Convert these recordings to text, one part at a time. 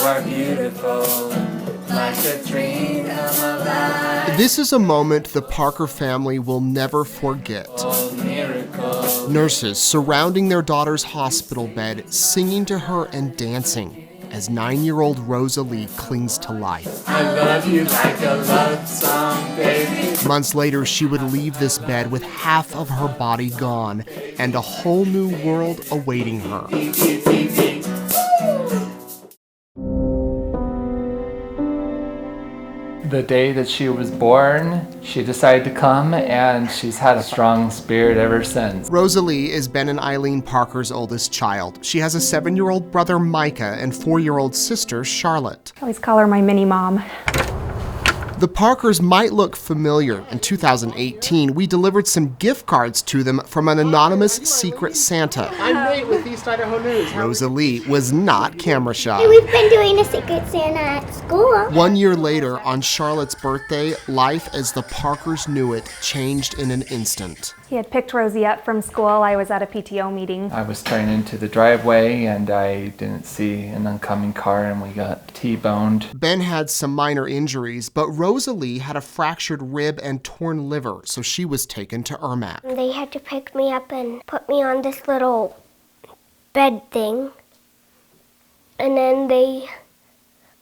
are beautiful, like a dream come alive. This is a moment the Parker family will never forget. Oh, miracle. Nurses surrounding their daughter's hospital bed, singing to her and dancing as 9-year-old Rosalie clings to life. I love you like a love song, baby. Months later, she would leave this bed with half of her body gone and a whole new world awaiting her. The day that she was born, she decided to come, and she's had a strong spirit ever since. Rosalie is Ben and Eileen Parker's oldest child. She has a 7-year-old brother, Micah, and 4-year-old sister, Charlotte. I always call her my mini-mom. The Parkers might look familiar. In 2018, we delivered some gift cards to them from an anonymous secret Santa. I'm Nate with East Idaho News. Rosalie was not camera shy. We've been doing a secret Santa at school. 1 year later, on Charlotte's birthday, life as the Parkers knew it changed in an instant. He had picked Rosie up from school. I was at a PTO meeting. I was turning into the driveway, and I didn't see an oncoming car, and we got T-boned. Ben had some minor injuries, but Rosalie had a fractured rib and torn liver, so she was taken to IRMAC. They had to pick me up and put me on this little bed thing. And then they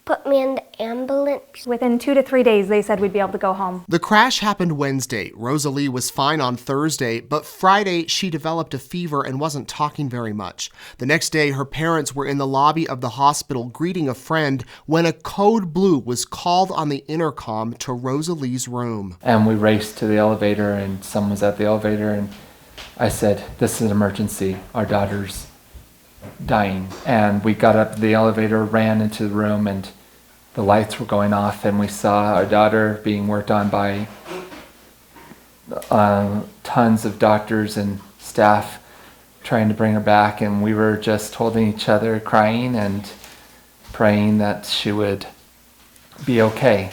put me in the ambulance. Within 2 to 3 days, they said we'd be able to go home. The crash happened Wednesday. Rosalie was fine on Thursday, but Friday she developed a fever and wasn't talking very much. The next day, her parents were in the lobby of the hospital greeting a friend when a code blue was called on the intercom to Rosalie's room. And we raced to the elevator, and someone was at the elevator, and I said, "This is an emergency. Our daughter's dying." And we got up the elevator, ran into the room, and the lights were going off, and we saw our daughter being worked on by tons of doctors and staff trying to bring her back, and we were just holding each other, crying and praying that she would be okay.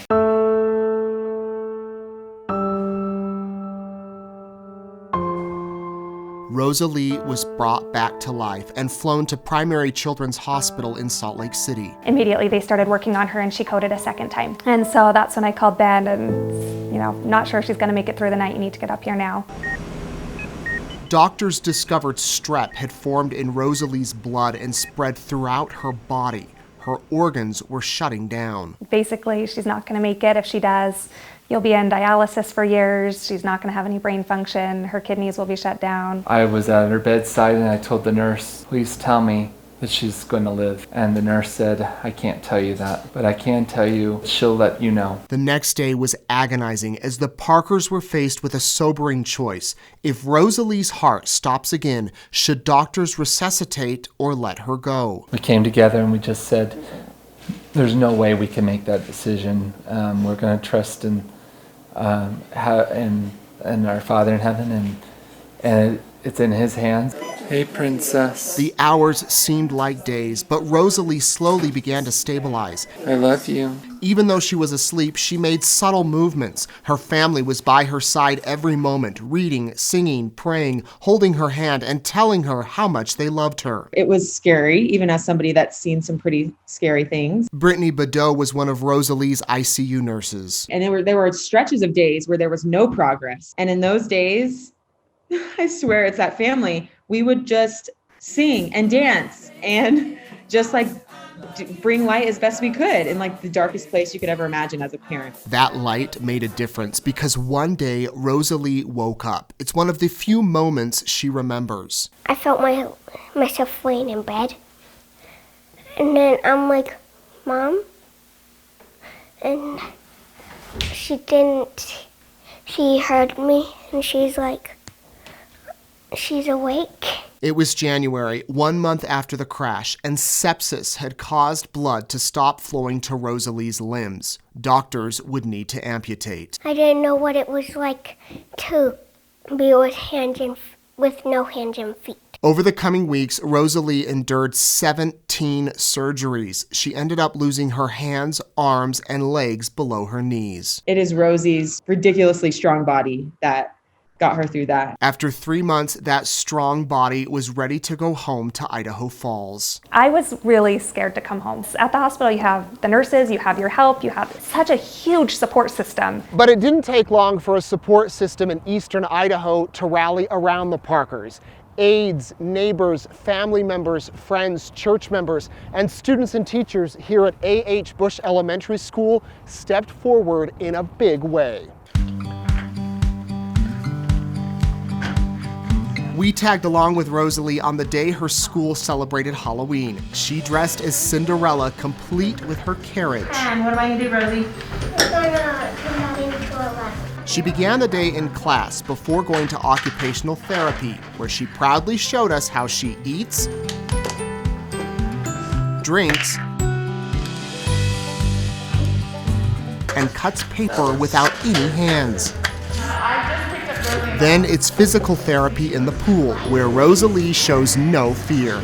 Rosalie was brought back to life and flown to Primary Children's Hospital in Salt Lake City. Immediately, they started working on her, and she coded a second time. And so that's when I called Ben and, not sure she's going to make it through the night. You need to get up here now. Doctors discovered strep had formed in Rosalie's blood and spread throughout her body. Her organs were shutting down. Basically, she's not going to make it. If she does, you'll be in dialysis for years. She's not going to have any brain function. Her kidneys will be shut down. I was at her bedside, and I told the nurse, "Please tell me that she's going to live." And the nurse said, "I can't tell you that, but I can tell you she'll let you know." The next day was agonizing as the Parkers were faced with a sobering choice. If Rosalie's heart stops again, should doctors resuscitate or let her go? We came together and we just said, there's no way we can make that decision. We're going to trust in our Father in heaven, and it's in His hands. Hey, princess. The hours seemed like days, but Rosalie slowly began to stabilize. I love you. Even though she was asleep, she made subtle movements. Her family was by her side every moment, reading, singing, praying, holding her hand, and telling her how much they loved her. It was scary, even as somebody that's seen some pretty scary things. Brittany Badeau was one of Rosalie's ICU nurses. And there were stretches of days where there was no progress. And in those days, I swear it's that family, we would just sing and dance and just bring light as best we could in the darkest place you could ever imagine as a parent. That light made a difference because one day Rosalie woke up. It's one of the few moments she remembers. I felt myself laying in bed. And then I'm like, "Mom?" And she didn't. She heard me and she's like, "She's awake." It was January, 1 month after the crash, and sepsis had caused blood to stop flowing to Rosalie's limbs. Doctors would need to amputate. I didn't know what it was like to be with no hands and feet. Over the coming weeks, Rosalie endured 17 surgeries. She ended up losing her hands, arms, and legs below her knees. It is Rosie's ridiculously strong body that got her through that. After 3 months, that strong body was ready to go home to Idaho Falls. I was really scared to come home. At the hospital, you have the nurses, you have your help, you have such a huge support system. But it didn't take long for a support system in eastern Idaho to rally around the Parkers. Aides, neighbors, family members, friends, church members, and students and teachers here at A.H. Bush Elementary School stepped forward in a big way. We tagged along with Rosalie on the day her school celebrated Halloween. She dressed as Cinderella, complete with her carriage. And what am I gonna do, Rosie? We're gonna come out into a left. She began the day in class before going to occupational therapy, where she proudly showed us how she eats, drinks, and cuts paper without any hands. Then it's physical therapy in the pool, where Rosalie shows no fear.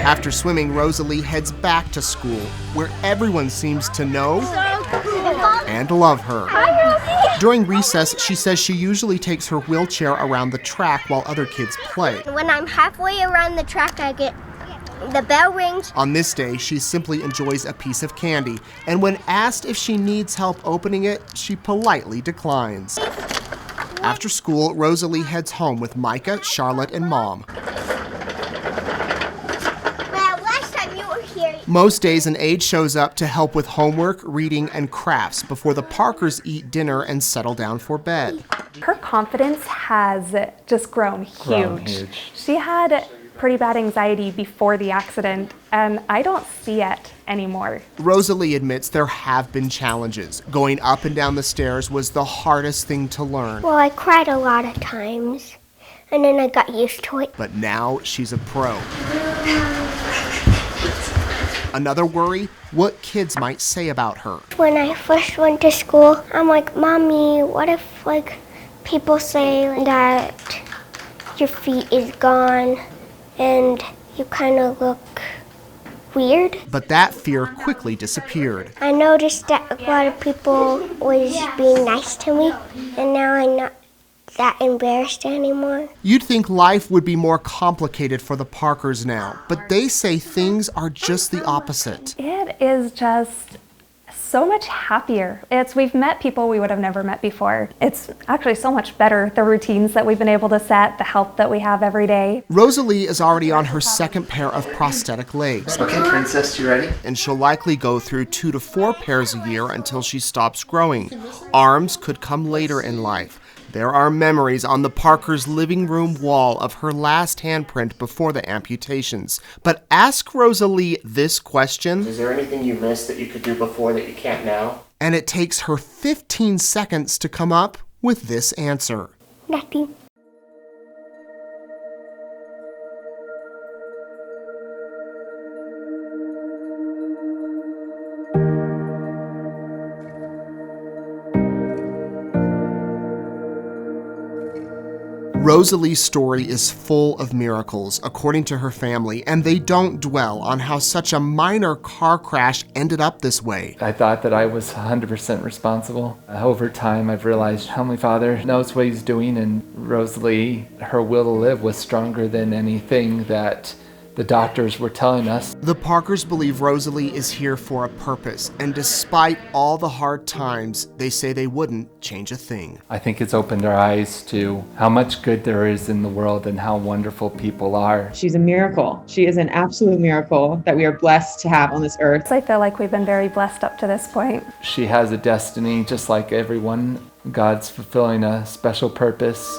After swimming, Rosalie heads back to school, where everyone seems to know and love her. During recess, she says she usually takes her wheelchair around the track while other kids play. When I'm halfway around the track, the bell rings. On this day, she simply enjoys a piece of candy, and when asked if she needs help opening it, she politely declines. After school, Rosalie heads home with Micah, Charlotte, and Mom. Most days, an aide shows up to help with homework, reading, and crafts before the Parkers eat dinner and settle down for bed. Her confidence has just grown huge. She had pretty bad anxiety before the accident, and I don't see it anymore. Rosalie admits there have been challenges. Going up and down the stairs was the hardest thing to learn. Well, I cried a lot of times, and then I got used to it. But now she's a pro. Another worry, what kids might say about her. When I first went to school, I'm like, Mommy, what if people say that your feet is gone and you kind of look weird? But that fear quickly disappeared. I noticed that a lot of people was being nice to me, and now I'm not that embarrassed anymore. You'd think life would be more complicated for the Parkers now, but they say things are just the opposite. It is just so much happier. We've met people we would have never met before. It's actually so much better, the routines that we've been able to set, the help that we have every day. Rosalie is already on her second pair of prosthetic legs. Okay, princess, you ready? And she'll likely go through 2 to 4 pairs a year until she stops growing. Arms could come later in life. There are memories on the Parkers' living room wall of her last handprint before the amputations. But ask Rosalie this question. Is there anything you missed that you could do before that you can't now? And it takes her 15 seconds to come up with this answer. Nothing. Rosalie's story is full of miracles, according to her family, and they don't dwell on how such a minor car crash ended up this way. I thought that I was 100% responsible. Over time, I've realized Heavenly Father knows what He's doing, and Rosalie, her will to live was stronger than anything that the doctors were telling us. The Parkers believe Rosalie is here for a purpose, and despite all the hard times, they say they wouldn't change a thing. I think it's opened our eyes to how much good there is in the world and how wonderful people are. She's a miracle. She is an absolute miracle that we are blessed to have on this earth. I feel like we've been very blessed up to this point. She has a destiny just like everyone. God's fulfilling a special purpose.